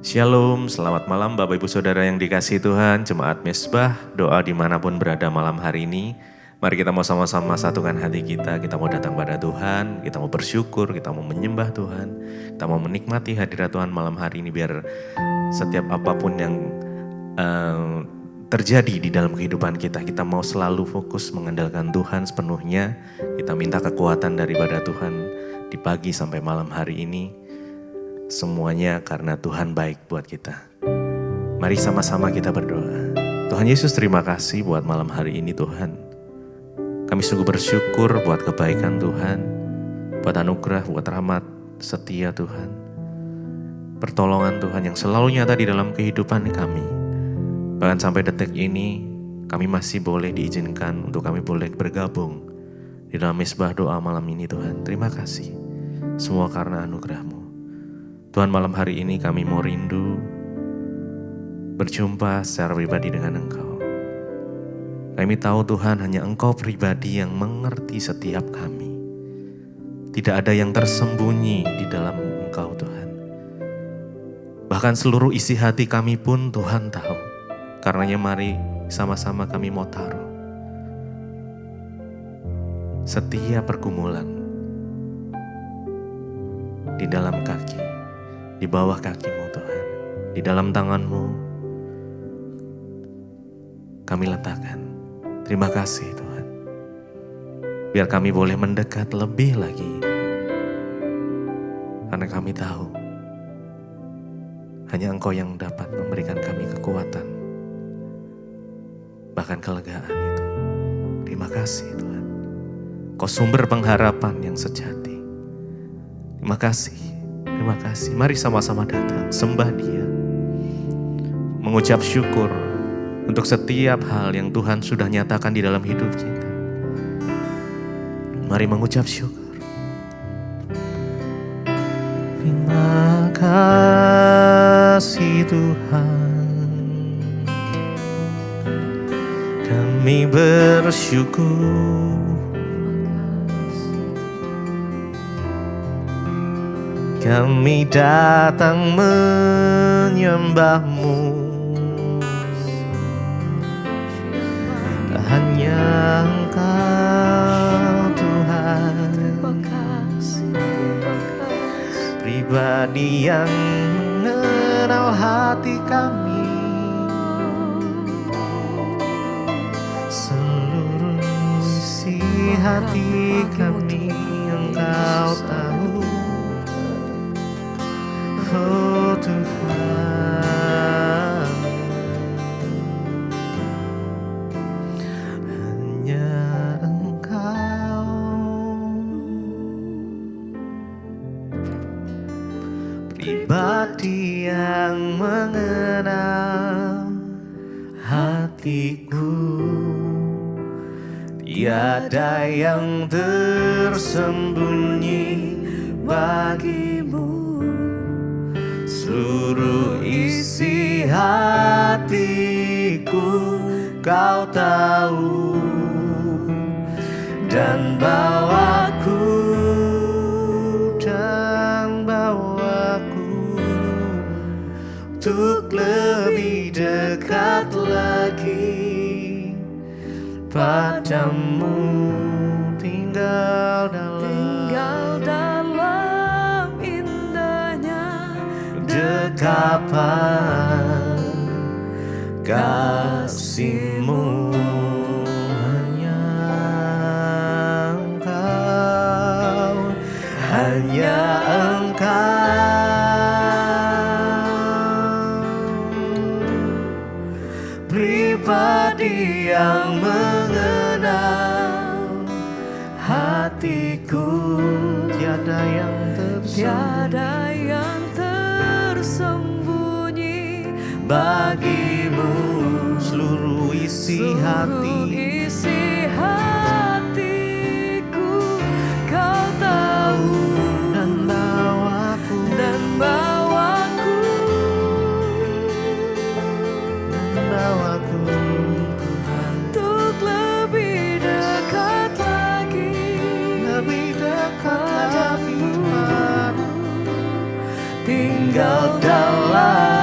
Shalom, selamat malam Bapak Ibu Saudara yang dikasihi Tuhan, Jemaat Mesbah, doa dimanapun berada malam hari ini. Mari kita mau sama-sama satukan hati kita mau datang pada Tuhan, kita mau bersyukur, kita mau menyembah Tuhan, kita mau menikmati hadirat Tuhan malam hari ini biar setiap apapun yang terjadi di dalam kehidupan kita mau selalu fokus mengandalkan Tuhan sepenuhnya. Kita minta kekuatan daripada Tuhan di pagi sampai malam hari ini. Semuanya karena Tuhan baik buat kita. Mari sama-sama kita berdoa. Tuhan Yesus, terima kasih buat malam hari ini Tuhan. Kami sungguh bersyukur buat kebaikan Tuhan, buat anugerah, buat rahmat setia Tuhan. Pertolongan Tuhan yang selalu nyata di dalam kehidupan kami. Bahkan sampai detik ini kami masih boleh diizinkan untuk kami boleh bergabung di dalam mesbah doa malam ini Tuhan. Terima kasih. Semua karena anugerah-Mu. Tuhan, malam hari ini kami mau rindu berjumpa secara pribadi dengan Engkau. Kami tahu Tuhan hanya Engkau pribadi yang mengerti setiap kami. Tidak ada yang tersembunyi di dalam Engkau Tuhan. Bahkan seluruh isi hati kami pun Tuhan tahu. Karenanya mari sama-sama kami mau taruh setiap pergumulan di dalam kaki, di bawah kaki-Mu Tuhan, di dalam tangan-Mu kami letakkan. Terima kasih Tuhan. Biar kami boleh mendekat lebih lagi. Karena kami tahu hanya Engkau yang dapat memberikan kami kekuatan, bahkan kelegaan itu. Terima kasih Tuhan. Kau sumber pengharapan yang sejati. Terima kasih. Terima kasih. Mari sama-sama datang, sembah Dia. Mengucap syukur untuk setiap hal yang Tuhan sudah nyatakan di dalam hidup kita. Mari mengucap syukur. Terima kasih Tuhan. Kami bersyukur. Kami datang menyembah-Mu. Hanya Engkau Tuhan. Pribadi yang mengenal hati kami. Seluruh isi hati kami Engkau tahu. Oh Tuhan, hanya Engkau, pribadi yang mengenal hatiku. Tiada yang tersembunyi bagi-Mu. Seluruh isi hatiku Kau tahu, dan bawaku untuk lebih dekat lagi padamu, tinggal dalam indahnya dekapan kasih-Mu. Hanya Engkau, hanya Engkau, pribadi yang mengenal hatiku. Tiada yang tersembunyi bagi-Mu. Seluruh isi hatiku Kau tahu, dan bawaku untuk lebih dekat lagi padamu, tinggal dalam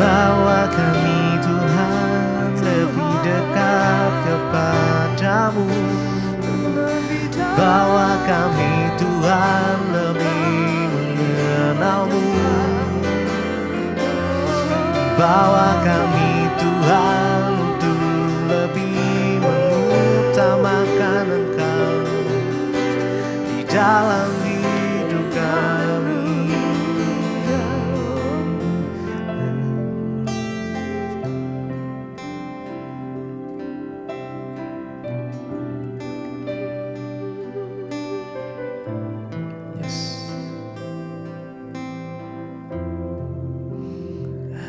Bawa kami Tuhan lebih dekat kepadamu. Bawa kami Tuhan lebih mengenalmu. Bawa kami Tuhan untuk lebih mengutamakan Engkau di dalam hidup kami.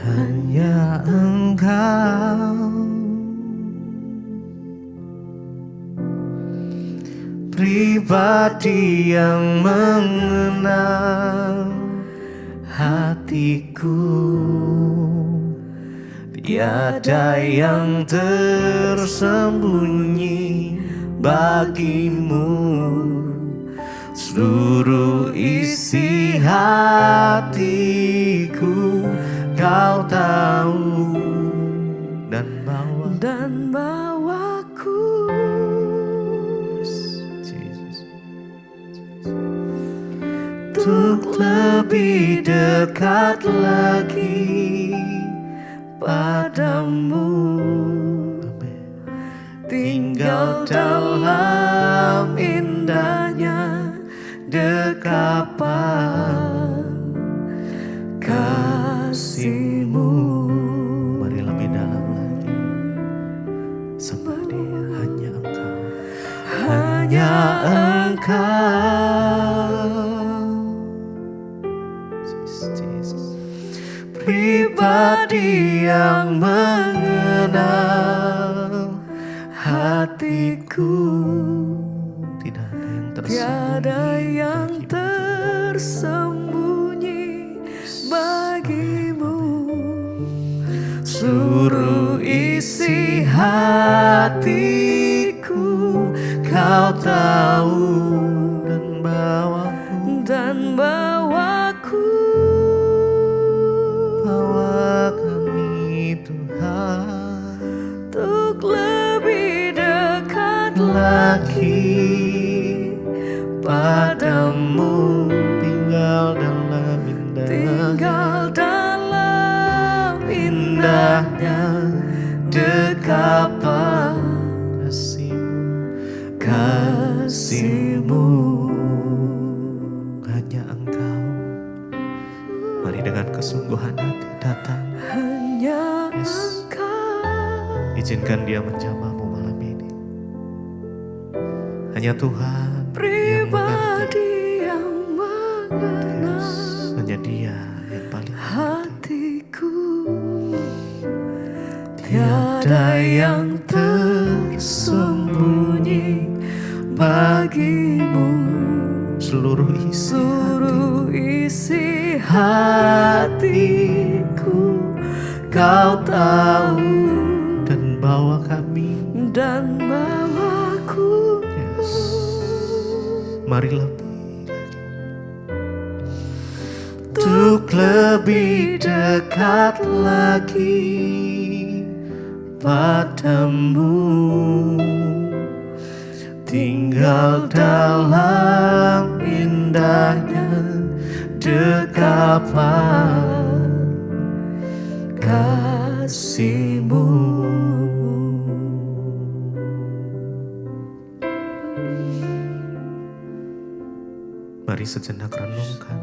Hanya Engkau pribadi yang mengenal hatiku. Tiada yang tersembunyi bagimu. Seluruh isi hatiku Kau tahu, dan bawaku untuk lebih dekat lagi padamu. Tinggal dalam indahnya dekapan kasih-Mu. Mari lebih dalam lagi sembah Dia. Hanya Engkau, hanya Engkau pribadi yang mengenal hatiku. Tiada yang tersembunyi bagimu. Seluruh isi hatiku Kau tahu, dan bawaku bawa kami Tuhan untuk lebih dekat lagi padamu. Tinggal dalam indahnya dekapan kasih-Mu. Hanya Engkau. Mari dengan kesungguhan hati datang. Hanya Engkau. Izinkan Dia menjamahmu malam ini. Hanya Tuhan pribadi yang mengenal. Hanya Dia yang paling hatiku. Tiada yang tersembunyi bagimu. Seluruh isi hatiku Kau tahu, dan bawaku. Yes. Mari lebih untuk lebih dekat lagi padamu. Tinggal dalam indahnya dekapan kasih-Mu. Mari sejenak renungkan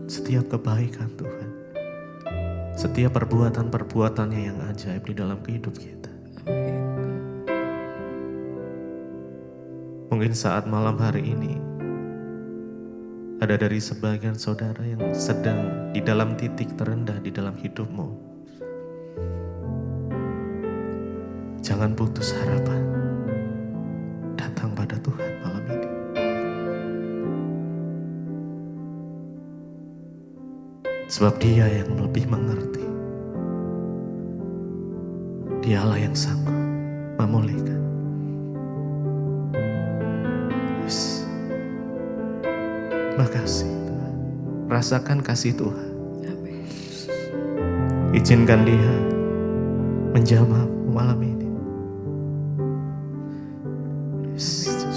setiap kebaikan Tuhan, setiap perbuatan-perbuatannya yang ajaib di dalam kehidupan kita. Mungkin saat malam hari ini ada dari sebagian saudara yang sedang di dalam titik terendah di dalam hidupmu. Jangan putus harapan. Datang pada Tuhan malam ini. Sebab Dia yang lebih mengerti. Dialah yang sanggup memulihkan. Yes. Terima kasih Tuhan. Rasakan kasih Tuhan. Amin. Izinkan Dia menjamah malam ini. Yesus.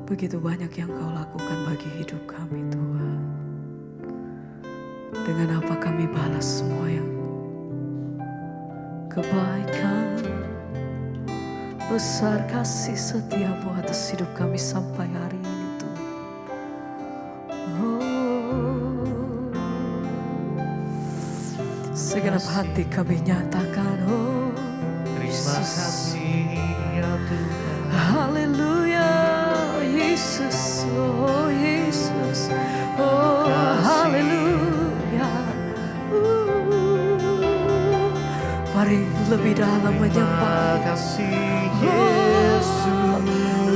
Begitu banyak yang Kau lakukan bagi hidup kami, Tuhan. Dengan apa kami balas semua yang kebaikan, besar kasih setiamu atas hidup kami sampai hari ini, Tuhan. Segenap hati kami nyatakan, Terima kasih ya Tuhan. Haleluya, Yesus, Yesus, haleluya. Mari lebih dalam menyembah. Yesus.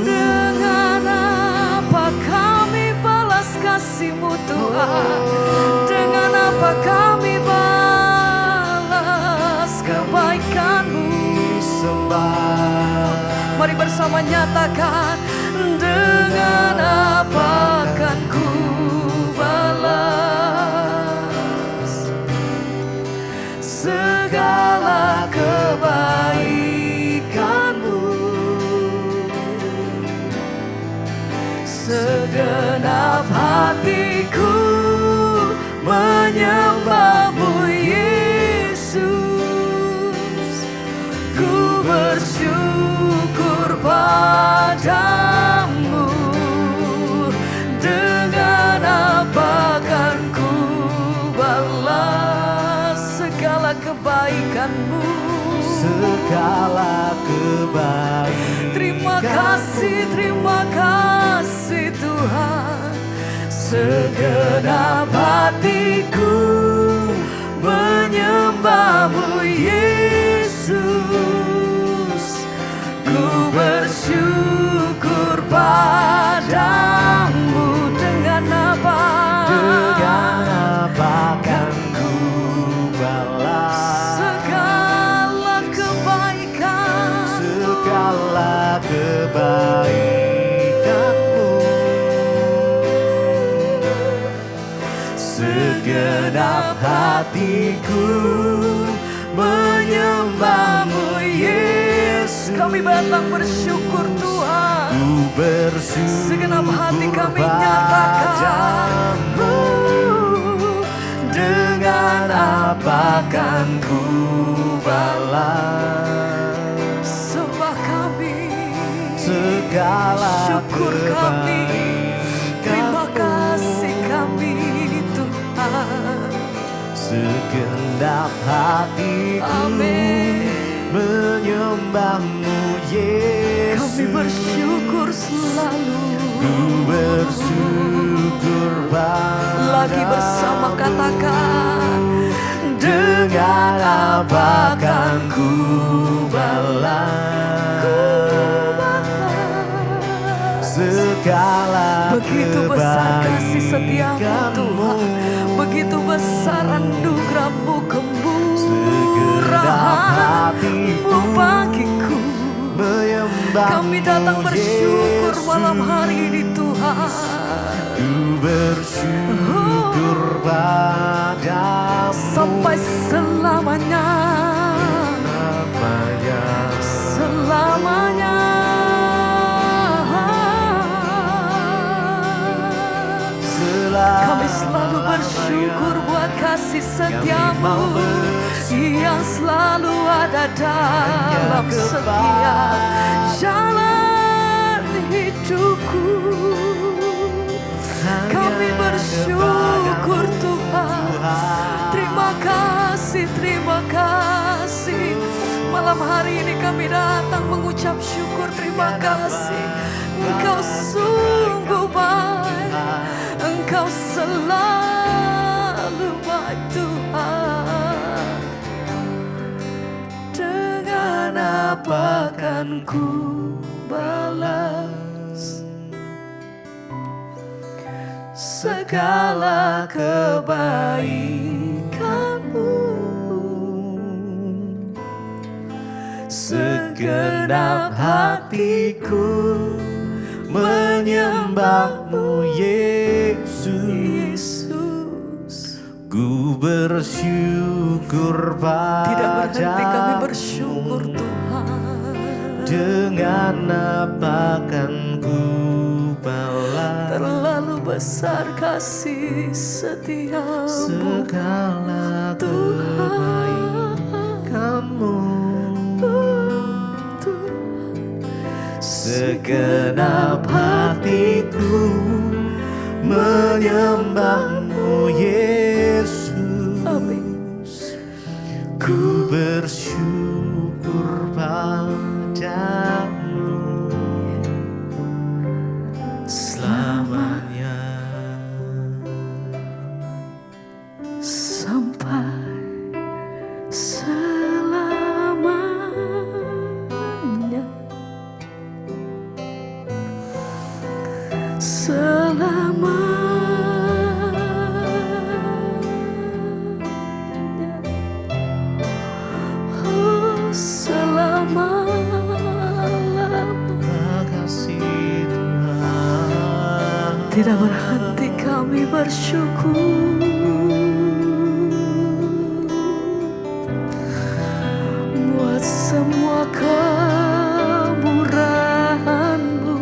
Dengan apa kami balas kasih-Mu, Tuhan? Dengan apa kami balas kebaikan-Mu? Mari bersama nyatakan, dengan apa akan ku balas segala kebaikan-Mu? Segenap hatiku menyembah-Mu, Yesus. Ku bersyukur padamu. Dengan apa kan ku balas segala kebaikan-Mu? Segala kebaikan. Terima kasih Tuhan. Segenap hatiku menyembah-Mu, Yesus. Ku bersyukur padamu. Dengan apa? Dengan apa kan ku balas segala kebaikan, segala kebaikan-Mu? Segenap hatiku menyembah-Mu, Yesus. Kami datang bersyukur Tuhan. Ku bersyukur Segenap hati kami nyatakan, dengan apa kan ku balas sembah kami, segala syukur kami, terima kasih kami Tuhan. Segenap hatiku Amin. menyembah-Mu, Yesus. Kami bersyukur selalu. Ku bersyukur padamu. Lagi bersama katakan, dengan apa kan ku balas segala begitu besar kasih setiamu kebaikan-Mu. Tuhan, begitu besar anugerah-Mu, Segenap hatiku kemurahan-Mu bagiku. menyembah-Mu, Kami datang bersyukur Yesus. malam hari ini Tuhan. Ku bersyukur padamu Sampai selamanya, selamanya. Kami selalu bersyukur buat kasih setiamu yang selalu ada dalam setiap jalan hidupku. Kami bersyukur Tuhan. Terima kasih. Malam hari ini kami datang mengucap syukur, terima kasih. Engkau sungguh baik, Engkau selalu baik Tuhan. Dengan apa kan ku balas segala kebaikan-Mu. Segenap hatiku menyembah-Mu Yesus. Ku bersyukur Tidak berhenti kami padamu. bersyukur Tuhan. Dengan apa kan ku balas Terlalu besar kasih setiamu segala kebaikan-Mu. Segenap hatiku menyembah-Mu Yesus. Amin. Ku bersyukur padamu selamanya. Sampai selamanya. Selamanya. Oh, selama-lamanya. Makasih Tuhan. Tidak berhenti kami bersyukur buat semua kemurahan-Mu.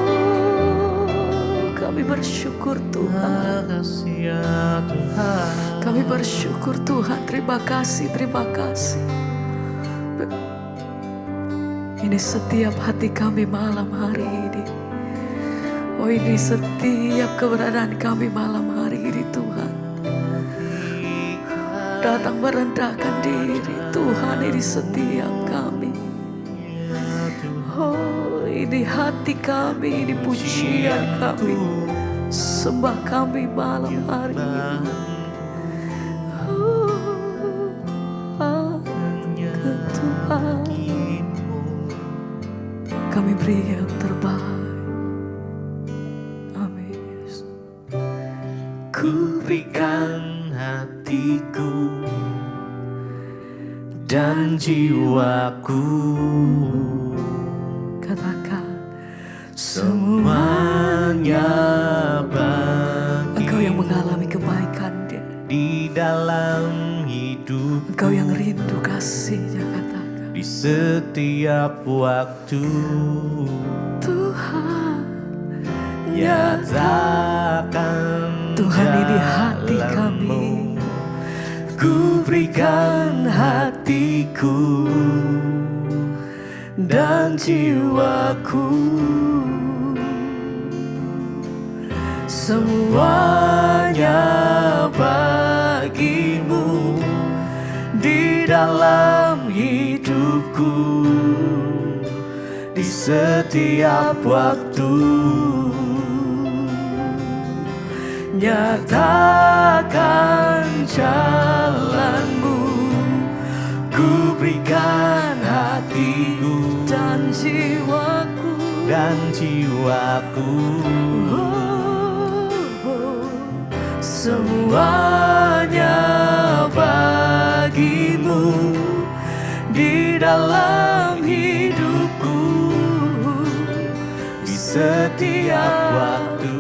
Oh, kami bersyukur Tuhan. Makasih ya Tuhan. Kami bersyukur Tuhan. Terima kasih, terima kasih. Ini setiap hati kami malam hari ini. Oh, ini setiap keberadaan kami malam hari ini Tuhan. Datang merendahkan diri Tuhan, ini setiap kami. Oh, ini hati kami, ini pujian kami, sembah kami malam hari ini. Oh, ke Tuhan kami beri yang terbaik. Amin. Ku berikan hatiku dan jiwaku, Katakan semuanya bagi Engkau yang mengalami kebaikan, di dalam hidup, Engkau yang rindu kasih-Nya. Katakan di setiap waktu. Tuhan, Nyatakan Tuhan, ini hati kami. jalan-Mu. Ku berikan hatiku dan jiwaku, semuanya bagi-Mu di dalam hidupku, di setiap waktu. Nyatakan jalan-Mu. Ku berikan hatiku dan jiwaku. Semuanya bagi-Mu di dalam hidupku, di setiap waktu.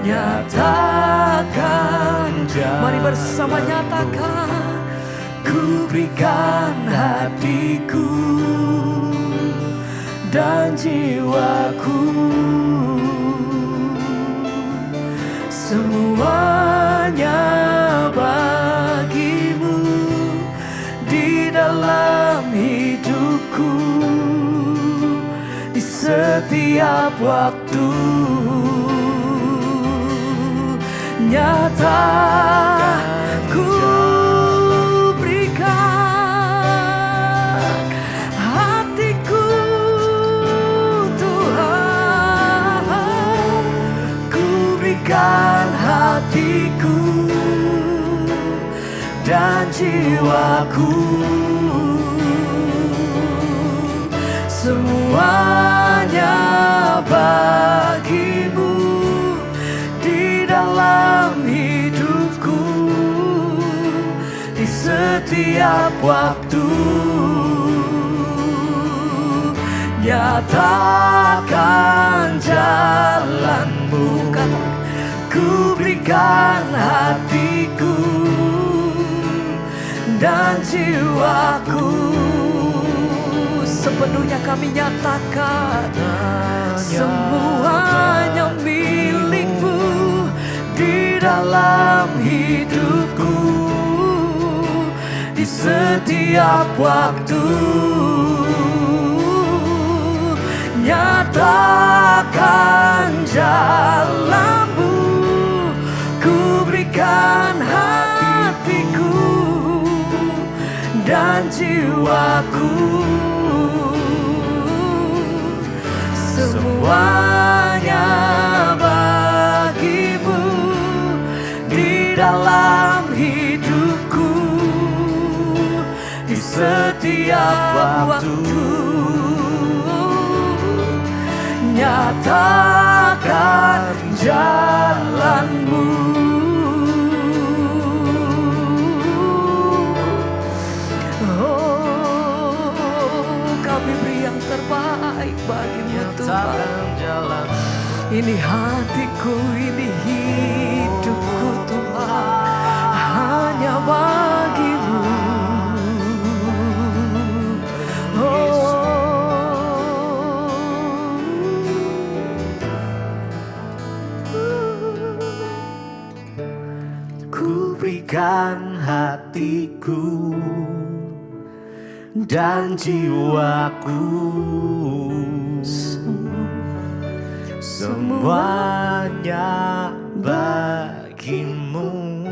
Nyatakan Mari bersama nyatakan. Ku berikan hatiku dan jiwaku, semuanya bagi-Mu di dalam hidupku, di setiap waktu. Nyata ku berikan hatiku, Tuhan. Ku berikan hatiku dan jiwaku, semuanya bagimu di dalam hidupku, di setiap waktu. Nyatakan jalanmu, ku berikan hatiku dan jiwaku. Sepenuhnya kami nyatakan, semuanya milikmu di dalam hidupku, di setiap waktu. Nyatakan jalanmu, ku berikan hatiku dan jiwaku. Semuanya bagimu di dalam hidupku, di setiap waktu. Nyatakan jalanmu. Oh, kami beri yang terbaik bagimu Tuhan. Ini hatiku, ini hidupku Tuhan, hanya bagimu. Ku berikan hatiku dan jiwaku, semuanya bagimu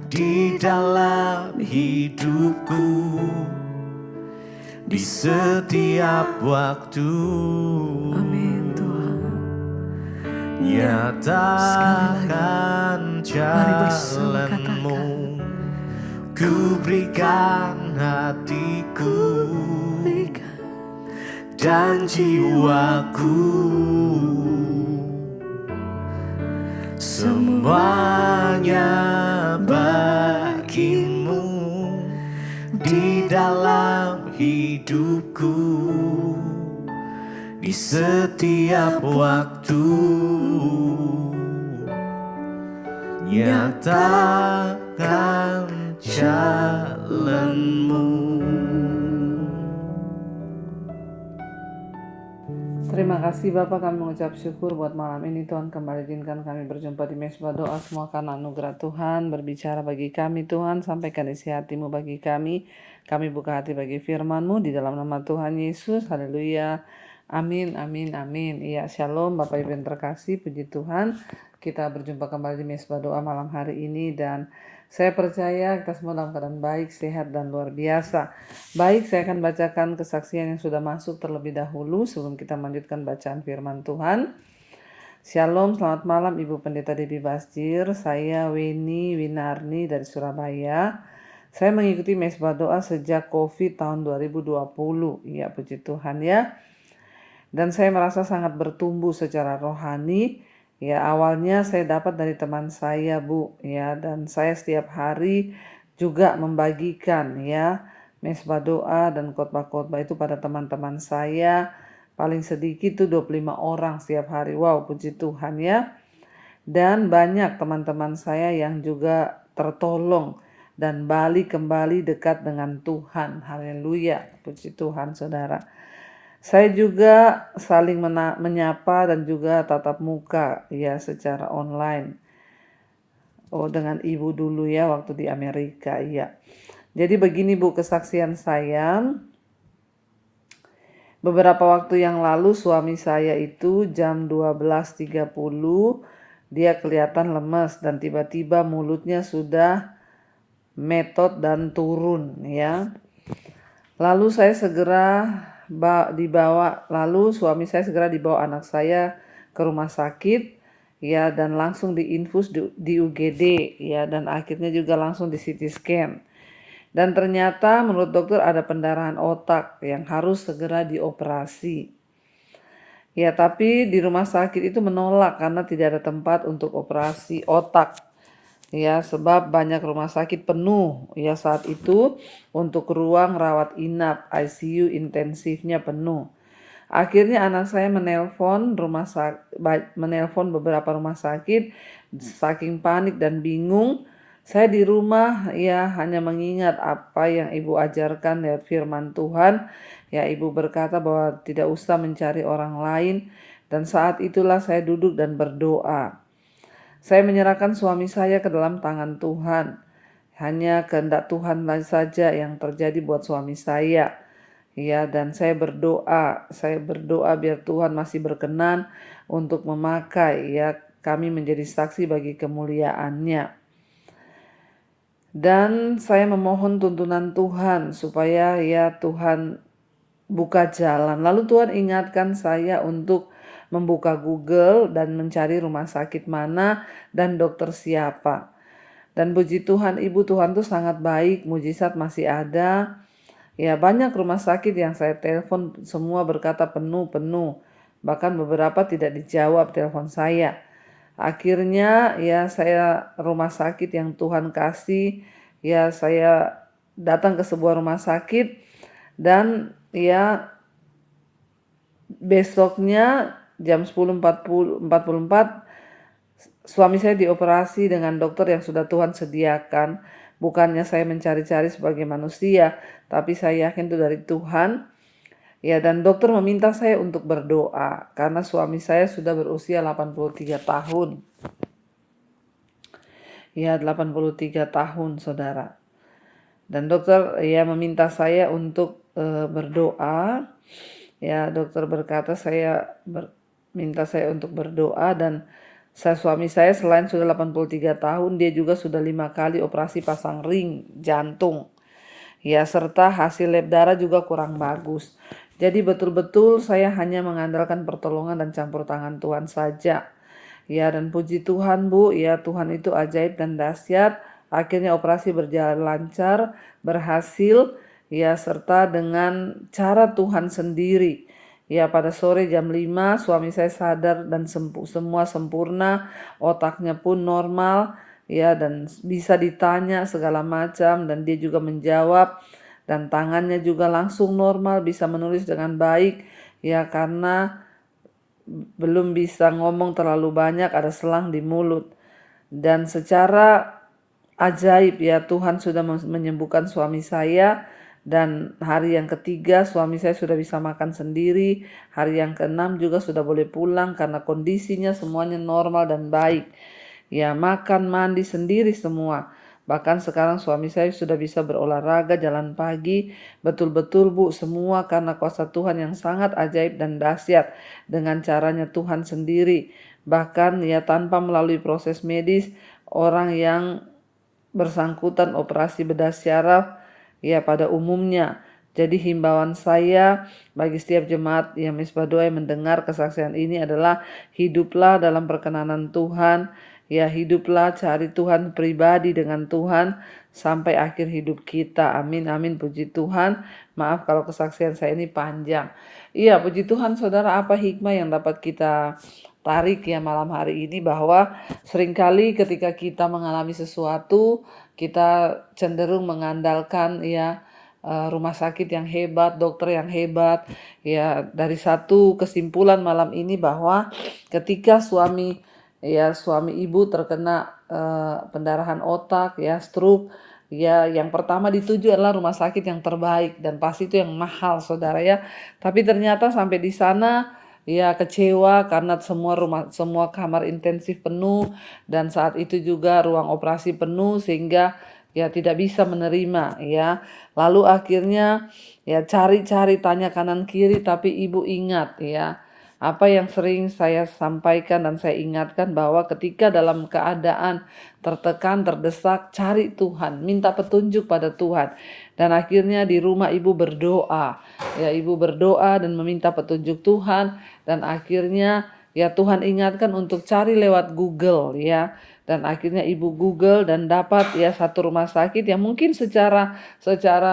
di dalam hidupku, di setiap waktu. Amin Tuhan. Nyatakan jalanmu, ku berikan hatiku dan jiwaku, semuanya bagimu di dalam hidupku, di setiap waktu. Nyatakan jalanmu. Terima kasih Bapak, kami mengucap syukur buat malam ini Tuhan. Kembali izinkan kami berjumpa di Mesbah Doa, semua karena anugerah Tuhan. Berbicara bagi kami Tuhan, sampaikan isi hatimu bagi kami. Kami buka hati bagi firman-Mu di dalam nama Tuhan Yesus. Haleluya. Amin, amin, amin. Iya, shalom Bapak Ibu yang terkasih, puji Tuhan. Kita berjumpa kembali di Mesbah Doa malam hari ini, dan saya percaya kita semua dalam keadaan baik, sehat, dan luar biasa. Baik, saya akan bacakan kesaksian yang sudah masuk terlebih dahulu sebelum kita melanjutkan bacaan firman Tuhan. Shalom, selamat malam Ibu Pendeta Debbie Basjir. Saya Weni Winarni dari Surabaya. Saya mengikuti Mesbah Doa sejak COVID tahun 2020. Ya, puji Tuhan ya. Dan saya merasa sangat bertumbuh secara rohani. Ya, awalnya saya dapat dari teman saya, Bu, ya, dan saya setiap hari juga membagikan ya Mesbah Doa dan khotbah-khotbah itu pada teman-teman saya. Paling sedikit tuh 25 orang setiap hari. Wow, puji Tuhan ya. Dan banyak teman-teman saya yang juga tertolong dan balik kembali dekat dengan Tuhan. Haleluya, puji Tuhan saudara. Saya juga saling menyapa dan juga tatap muka ya secara online. Oh, dengan Ibu dulu ya waktu di Amerika ya. Jadi begini Bu, kesaksian saya. Beberapa waktu yang lalu suami saya itu jam 12.30 dia kelihatan lemes dan tiba-tiba mulutnya sudah metot dan turun ya. Lalu suami saya segera dibawa anak saya ke rumah sakit ya, dan langsung diinfus di UGD ya, dan akhirnya juga langsung di CT scan. Dan ternyata menurut dokter ada pendarahan otak yang harus segera dioperasi. Ya, tapi di rumah sakit itu menolak karena tidak ada tempat untuk operasi otak. Ya, sebab banyak rumah sakit penuh ya saat itu, untuk ruang rawat inap ICU intensifnya penuh. Akhirnya anak saya menelpon beberapa rumah sakit, saking panik dan bingung. Saya di rumah ya hanya mengingat apa yang ibu ajarkan lewat firman Tuhan. Ya, ibu berkata bahwa tidak usah mencari orang lain, dan saat itulah saya duduk dan berdoa. Saya menyerahkan suami saya ke dalam tangan Tuhan. Hanya kehendak Tuhan saja yang terjadi buat suami saya. Ya, dan saya berdoa biar Tuhan masih berkenan untuk memakai ya kami menjadi saksi bagi kemuliaan-Nya. Dan saya memohon tuntunan Tuhan supaya ya Tuhan buka jalan. Lalu Tuhan ingatkan saya untuk membuka Google dan mencari rumah sakit mana dan dokter siapa. Dan puji Tuhan, Ibu, Tuhan tuh sangat baik, mujizat masih ada. Ya, banyak rumah sakit yang saya telepon semua berkata penuh. Bahkan beberapa tidak dijawab telepon saya. Akhirnya ya saya rumah sakit yang Tuhan kasih, ya saya datang ke sebuah rumah sakit, dan ya besoknya jam 10.44 suami saya dioperasi dengan dokter yang sudah Tuhan sediakan. Bukannya saya mencari-cari sebagai manusia, tapi saya yakin itu dari Tuhan. Ya, dan dokter meminta saya untuk berdoa karena suami saya sudah berusia 83 tahun. Ya, 83 tahun, saudara. Dan dokter ya meminta saya untuk berdoa. Ya, dokter berkata minta saya untuk berdoa, dan suami saya selain sudah 83 tahun, dia juga sudah 5 kali operasi pasang ring jantung. Ya, serta hasil lab darah juga kurang bagus. Jadi betul-betul saya hanya mengandalkan pertolongan dan campur tangan Tuhan saja. Ya, dan puji Tuhan, Bu, ya Tuhan itu ajaib dan dahsyat. Akhirnya operasi berjalan lancar, berhasil, ya serta dengan cara Tuhan sendiri. Ya, pada sore jam 5 suami saya sadar dan semua sempurna, otaknya pun normal, ya, dan bisa ditanya segala macam dan dia juga menjawab, dan tangannya juga langsung normal, bisa menulis dengan baik, ya karena belum bisa ngomong terlalu banyak, ada selang di mulut. Dan secara ajaib ya Tuhan sudah menyembuhkan suami saya. Dan hari yang ketiga suami saya sudah bisa makan sendiri. Hari yang ke-6 juga sudah boleh pulang karena kondisinya semuanya normal dan baik. Ya, makan, mandi sendiri semua. Bahkan sekarang suami saya sudah bisa berolahraga, jalan pagi. Betul-betul, Bu, semua karena kuasa Tuhan yang sangat ajaib dan dahsyat. Dengan caranya Tuhan sendiri. Bahkan ya tanpa melalui proses medis, orang yang bersangkutan operasi bedah syaraf ya pada umumnya. Jadi himbauan saya bagi setiap jemaat yang Mesbah Doa yang mendengar kesaksian ini adalah hiduplah dalam perkenanan Tuhan. Ya, hiduplah cari Tuhan pribadi dengan Tuhan sampai akhir hidup kita. Amin, amin, puji Tuhan. Maaf kalau kesaksian saya ini panjang. Iya, puji Tuhan, saudara, apa hikmah yang dapat kita tarik ya malam hari ini, bahwa seringkali ketika kita mengalami sesuatu, kita cenderung mengandalkan ya rumah sakit yang hebat, dokter yang hebat. Ya, dari satu kesimpulan malam ini bahwa ketika suami ibu terkena pendarahan otak, ya stroke, ya yang pertama dituju adalah rumah sakit yang terbaik, dan pasti itu yang mahal, saudara ya. Tapi ternyata sampai di sana ya kecewa karena semua kamar intensif penuh, dan saat itu juga ruang operasi penuh sehingga ya tidak bisa menerima ya. Lalu akhirnya ya cari-cari, tanya kanan kiri, tapi ibu ingat ya apa yang sering saya sampaikan dan saya ingatkan, bahwa ketika dalam keadaan tertekan, terdesak, cari Tuhan, minta petunjuk pada Tuhan. Dan akhirnya di rumah ibu berdoa. Ya, ibu berdoa dan meminta petunjuk Tuhan, dan akhirnya ya Tuhan ingatkan untuk cari lewat Google ya. Dan dan akhirnya ibu Google dan dapat ya satu rumah sakit yang mungkin secara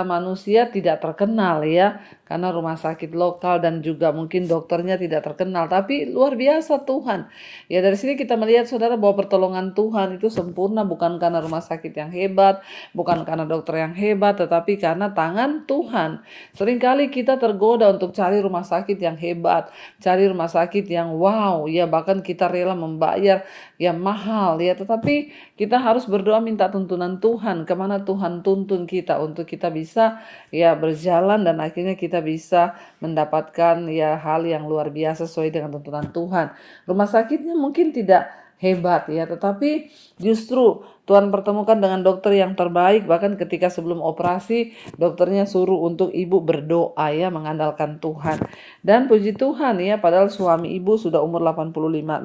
manusia tidak terkenal ya, karena rumah sakit lokal dan juga mungkin dokternya tidak terkenal, tapi luar biasa Tuhan. Ya dari sini kita melihat saudara bahwa pertolongan Tuhan itu sempurna bukan karena rumah sakit yang hebat, bukan karena dokter yang hebat, tetapi karena tangan Tuhan. Seringkali kita tergoda untuk cari rumah sakit yang hebat, cari rumah sakit yang wow, ya bahkan kita rela membayar yang mahal ya, tetapi kita harus berdoa minta tuntunan Tuhan, kemana Tuhan tuntun kita untuk kita bisa ya berjalan dan akhirnya kita bisa mendapatkan ya hal yang luar biasa sesuai dengan tuntunan Tuhan. Rumah sakitnya mungkin tidak hebat ya, tetapi justru Tuhan pertemukan dengan dokter yang terbaik. Bahkan ketika sebelum operasi dokternya suruh untuk ibu berdoa ya, mengandalkan Tuhan. Dan puji Tuhan ya, padahal suami ibu sudah umur 83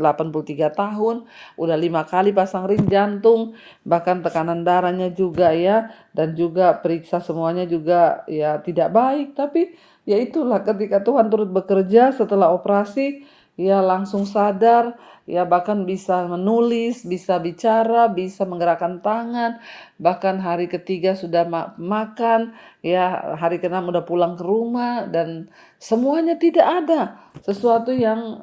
tahun, udah 5 kali pasang ring jantung, bahkan tekanan darahnya juga ya, dan juga periksa semuanya juga ya tidak baik. Tapi ya itulah ketika Tuhan turut bekerja setelah operasi, ya langsung sadar, ya bahkan bisa menulis, bisa bicara, bisa menggerakkan tangan, bahkan hari ketiga sudah makan, ya hari keenam udah pulang ke rumah, dan semuanya tidak ada sesuatu yang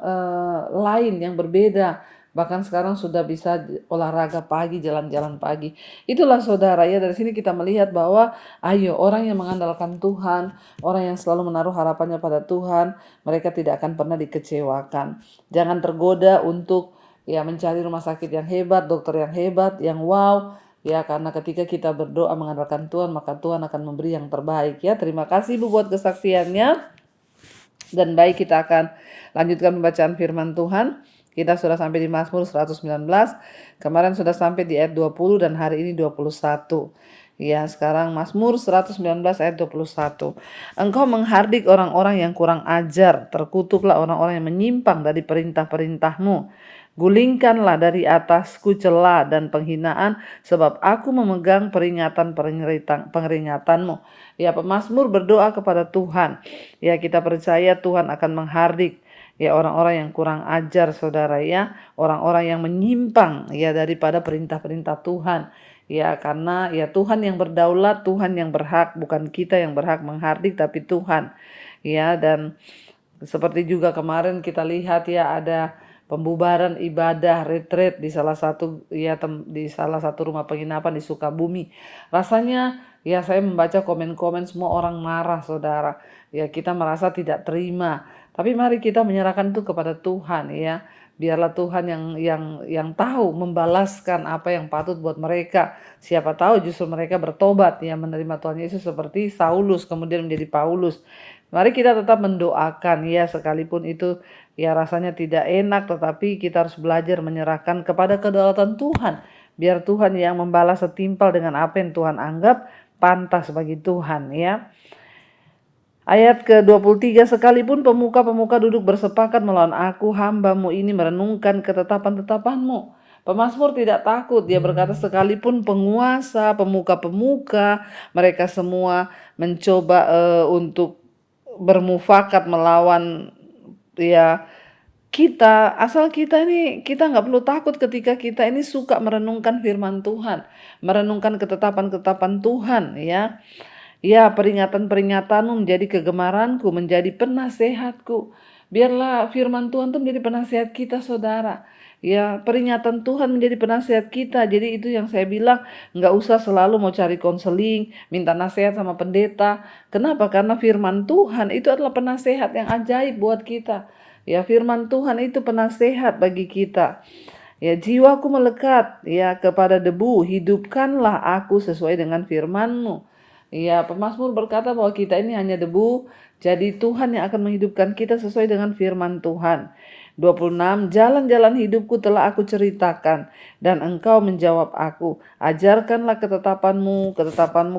lain yang berbeda. Bahkan sekarang sudah bisa olahraga pagi, jalan-jalan pagi. Itulah saudara ya, dari sini kita melihat bahwa ayo orang yang mengandalkan Tuhan, orang yang selalu menaruh harapannya pada Tuhan, mereka tidak akan pernah dikecewakan. Jangan tergoda untuk ya mencari rumah sakit yang hebat, dokter yang hebat, yang wow. Ya karena ketika kita berdoa mengandalkan Tuhan, maka Tuhan akan memberi yang terbaik ya. Terima kasih Bu buat kesaksiannya. Dan baik, kita akan lanjutkan pembacaan firman Tuhan. Kita sudah sampai di Mazmur 119. Kemarin sudah sampai di ayat 20 dan hari ini 21. Ya, sekarang Mazmur 119 ayat 21. Engkau menghardik orang-orang yang kurang ajar, terkutuklah orang-orang yang menyimpang dari perintah-perintahmu. Gulingkanlah dari atasku celah dan penghinaan, sebab aku memegang peringatanmu. Ya, pemazmur berdoa kepada Tuhan. Ya, kita percaya Tuhan akan menghardik ya orang-orang yang kurang ajar saudara ya, orang-orang yang menyimpang ya daripada perintah-perintah Tuhan. Ya karena ya Tuhan yang berdaulat, Tuhan yang berhak, bukan kita yang berhak menghardik tapi Tuhan. Ya, dan seperti juga kemarin kita lihat ya ada pembubaran ibadah retreat di salah satu rumah penginapan di Sukabumi. Rasanya ya saya membaca komen-komen semua orang marah saudara. Ya kita merasa tidak terima. Tapi mari kita menyerahkan itu kepada Tuhan ya. Biarlah Tuhan yang tahu membalaskan apa yang patut buat mereka. Siapa tahu justru mereka bertobat ya, menerima Tuhan Yesus seperti Saulus kemudian menjadi Paulus. Mari kita tetap mendoakan ya, sekalipun itu ya rasanya tidak enak, tetapi kita harus belajar menyerahkan kepada kedaulatan Tuhan. Biar Tuhan yang membalas setimpal dengan apa yang Tuhan anggap pantas bagi Tuhan ya. Ayat ke-23, sekalipun pemuka-pemuka duduk bersepakat melawan aku, hamba-Mu ini merenungkan ketetapan-tetapan-Mu. Pemazmur tidak takut, dia berkata sekalipun penguasa, pemuka-pemuka, mereka semua mencoba untuk bermufakat melawan ya kita, asal kita nggak perlu takut ketika kita ini suka merenungkan firman Tuhan, merenungkan ketetapan-ketetapan Tuhan ya. Ya, peringatan-peringatanmu menjadi kegemaranku, menjadi penasehatku. Biarlah firman Tuhan itu menjadi penasehat kita saudara. Ya, peringatan Tuhan menjadi penasehat kita. Jadi itu yang saya bilang, nggak usah selalu mau cari konseling, minta nasihat sama pendeta. Kenapa? Karena firman Tuhan itu adalah penasehat yang ajaib buat kita. Ya, firman Tuhan itu penasehat bagi kita. Ya, jiwaku melekat ya kepada debu, hidupkanlah aku sesuai dengan firman-Mu. Ya, pemazmur berkata bahwa kita ini hanya debu, jadi Tuhan yang akan menghidupkan kita sesuai dengan firman Tuhan. 26, jalan-jalan hidupku telah aku ceritakan, dan engkau menjawab aku. Ajarkanlah ketetapan-Mu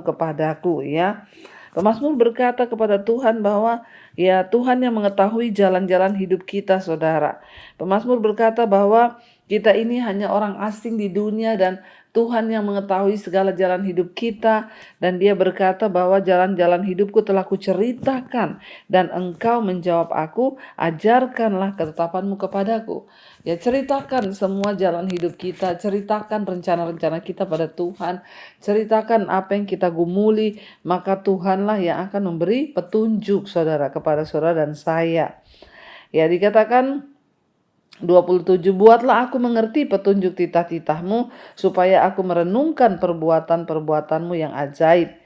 kepadaku ya. Pemazmur berkata kepada Tuhan bahwa ya Tuhan yang mengetahui jalan-jalan hidup kita saudara. Pemazmur berkata bahwa kita ini hanya orang asing di dunia dan Tuhan yang mengetahui segala jalan hidup kita, dan dia berkata bahwa jalan-jalan hidupku telah kuceritakan, dan engkau menjawab aku, ajarkanlah ketetapanmu kepadaku. Ya, ceritakan semua jalan hidup kita, ceritakan rencana-rencana kita pada Tuhan, ceritakan apa yang kita gumuli, maka Tuhanlah yang akan memberi petunjuk saudara kepada saudara dan saya. Ya, dikatakan 27, buatlah aku mengerti petunjuk titah-titahmu, supaya aku merenungkan perbuatan-perbuatanmu yang ajaib.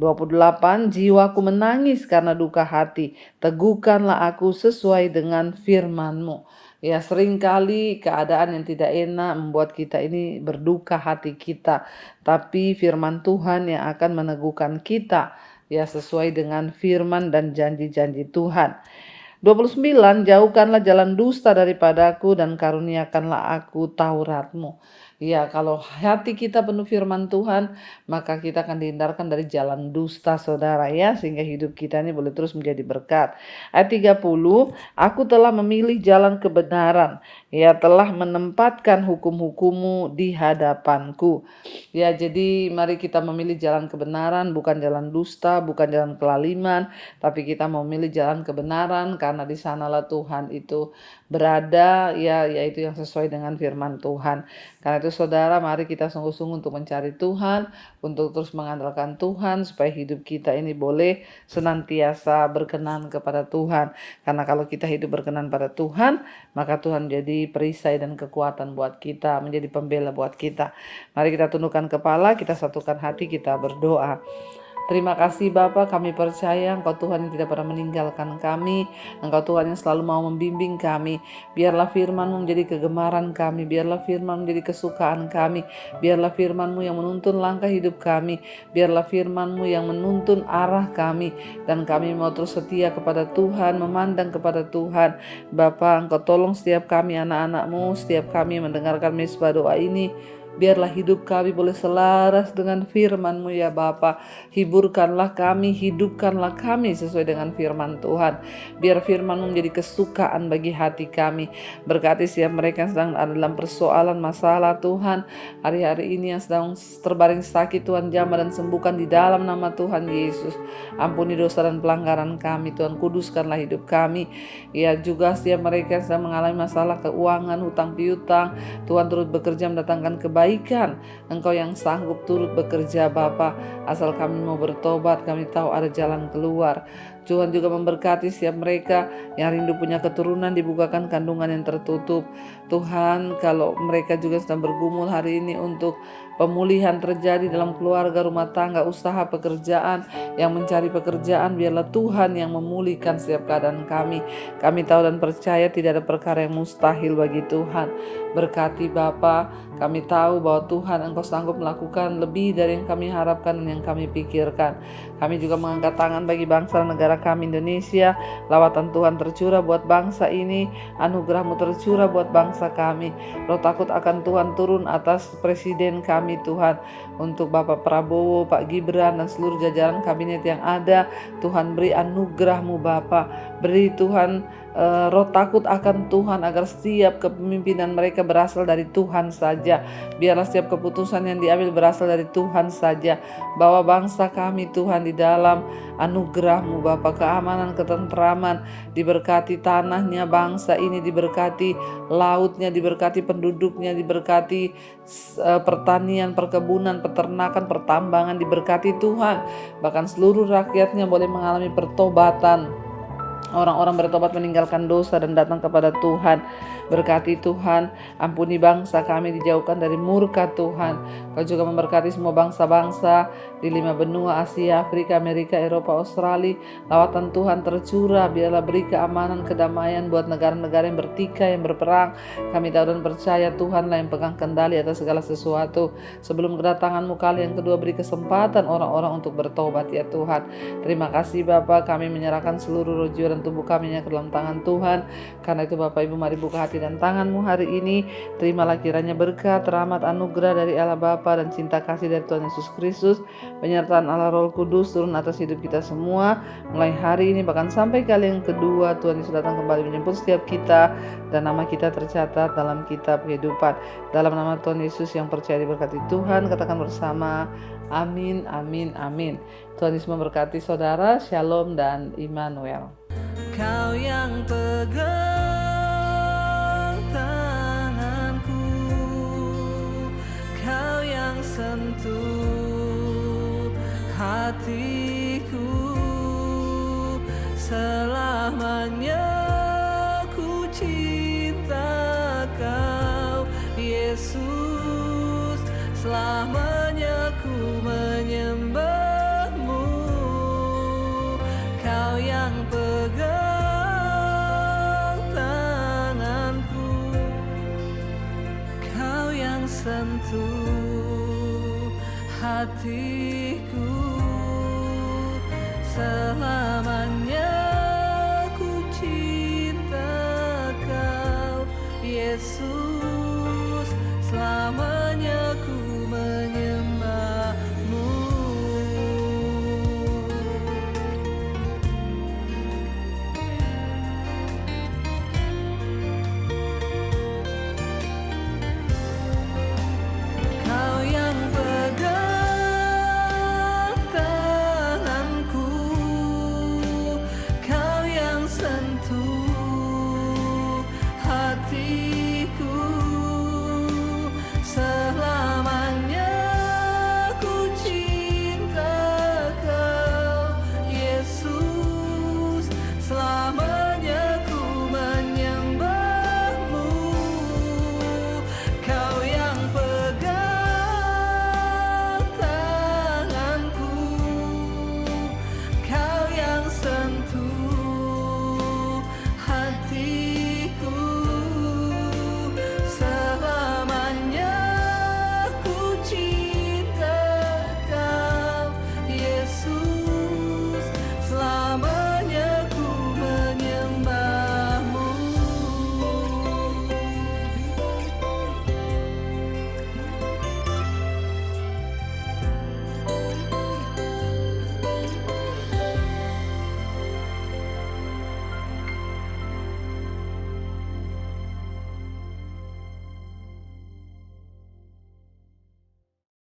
28, jiwaku menangis karena duka hati, teguhkanlah aku sesuai dengan firman-Mu. Ya, seringkali keadaan yang tidak enak membuat kita ini berduka hati kita, tapi firman Tuhan yang akan meneguhkan kita, ya, sesuai dengan firman dan janji-janji Tuhan. 29, jauhkanlah jalan dusta daripadaku dan karuniakanlah aku Tauratmu. Ya, kalau hati kita penuh firman Tuhan, maka kita akan dihindarkan dari jalan dusta saudara ya, sehingga hidup kita ini boleh terus menjadi berkat. Ayat 30, aku telah memilih jalan kebenaran, ya, telah menempatkan hukum-hukum-Mu di hadapanku. Ya, jadi mari kita memilih jalan kebenaran, bukan jalan dusta, bukan jalan kelaliman, tapi kita mau memilih jalan kebenaran karena di sanalah Tuhan itu berada, ya, yaitu yang sesuai dengan firman Tuhan. Karena itu saudara, mari kita sungguh-sungguh untuk mencari Tuhan, untuk terus mengandalkan Tuhan, supaya hidup kita ini boleh senantiasa berkenan kepada Tuhan. Karena kalau kita hidup berkenan pada Tuhan, maka Tuhan jadi perisai dan kekuatan buat kita, menjadi pembela buat kita. Mari kita tundukkan kepala, kita satukan hati, kita berdoa. Terima kasih Bapa, kami percaya Engkau Tuhan yang tidak pernah meninggalkan kami. Engkau Tuhan yang selalu mau membimbing kami. Biarlah firman-Mu menjadi kegemaran kami, biarlah firman menjadi kesukaan kami, biarlah firman-Mu yang menuntun langkah hidup kami, biarlah firman-Mu yang menuntun arah kami, dan kami mau terus setia kepada Tuhan, memandang kepada Tuhan. Bapa, Engkau tolong setiap kami anak-anak-Mu, setiap kami yang mendengarkan misbah doa ini, biarlah hidup kami boleh selaras dengan firman-Mu ya Bapa. Hiburkanlah kami, hidupkanlah kami sesuai dengan firman Tuhan. Biar firman-Mu menjadi kesukaan bagi hati kami. Berkati setiap mereka yang sedang ada dalam persoalan masalah Tuhan. Hari-hari ini yang sedang terbaring sakit, Tuhan jamah dan sembuhkan di dalam nama Tuhan Yesus. Ampuni dosa dan pelanggaran kami Tuhan, kuduskanlah hidup kami. Ya, juga setiap mereka yang sedang mengalami masalah keuangan, hutang piutang, Tuhan turut bekerja mendatangkan kebaikan. Engkau yang sanggup turut bekerja Bapa. Asal kami mau bertobat, kami tahu ada jalan keluar. Tuhan juga memberkati setiap mereka yang rindu punya keturunan, dibukakan kandungan yang tertutup. Tuhan, kalau mereka juga sedang bergumul hari ini untuk pemulihan terjadi dalam keluarga, rumah tangga, usaha, pekerjaan, yang mencari pekerjaan, biarlah Tuhan yang memulihkan setiap keadaan kami. Kami tahu dan percaya tidak ada perkara yang mustahil bagi Tuhan. Berkati Bapa, kami tahu bahwa Tuhan Engkau sanggup melakukan lebih dari yang kami harapkan dan yang kami pikirkan. Kami juga mengangkat tangan bagi bangsa dan negara kami Indonesia. Lawatan Tuhan tercurah buat bangsa ini, anugerah-Mu tercurah buat bangsa kami. Roh takut akan Tuhan turun atas presiden kami Tuhan, untuk Bapak Prabowo, Pak Gibran dan seluruh jajaran kabinet yang ada. Tuhan beri anugerah-Mu Bapa, beri Tuhan roh takut akan Tuhan, agar setiap kepemimpinan mereka berasal dari Tuhan saja. Biarlah setiap keputusan yang diambil berasal dari Tuhan saja. Bawa bangsa kami Tuhan di dalam anugerah-Mu Bapa, keamanan, ketentraman, diberkati tanahnya bangsa ini, diberkati lautnya, diberkati penduduknya, diberkati pertanian, perkebunan, peternakan, pertambangan, diberkati Tuhan. Bahkan seluruh rakyatnya boleh mengalami pertobatan. Orang-orang bertobat meninggalkan dosa dan datang kepada Tuhan. Berkati Tuhan, ampuni bangsa kami, dijauhkan dari murka Tuhan. Kau juga memberkati semua bangsa-bangsa di 5 benua, Asia, Afrika, Amerika, Eropa, Australia. Lawatan Tuhan tercurah, biarlah beri keamanan, kedamaian buat negara-negara yang bertikai, yang berperang. Kami tahu dan percaya Tuhanlah yang pegang kendali atas segala sesuatu. Sebelum kedatangan-Mu kali yang kedua, beri kesempatan orang-orang untuk bertobat ya Tuhan. Terima kasih Bapa, kami menyerahkan seluruh roh jiwa dan tubuh kami ke dalam tangan Tuhan. Karena itu Bapak Ibu, mari buka hati dan tanganmu hari ini. Terimalah kiranya berkat, rahmat, anugerah dari Allah Bapa dan cinta kasih dari Tuhan Yesus Kristus, penyertaan Allah Roh Kudus turun atas hidup kita semua mulai hari ini bahkan sampai kali yang kedua Tuhan Yesus datang kembali menjemput setiap kita, dan nama kita tercatat dalam kitab kehidupan. Dalam nama Tuhan Yesus yang percaya diberkati Tuhan, katakan bersama amin, amin, amin. Tuhan Yesus memberkati saudara. Shalom dan Immanuel. Kau yang pegang tanganku, Kau yang sentuh hatiku, selamanya ku cinta Kau Yesus, selamanya ku menyembahmu. Kau yang pegang tanganku, Kau yang sentuh hatiku, selamanya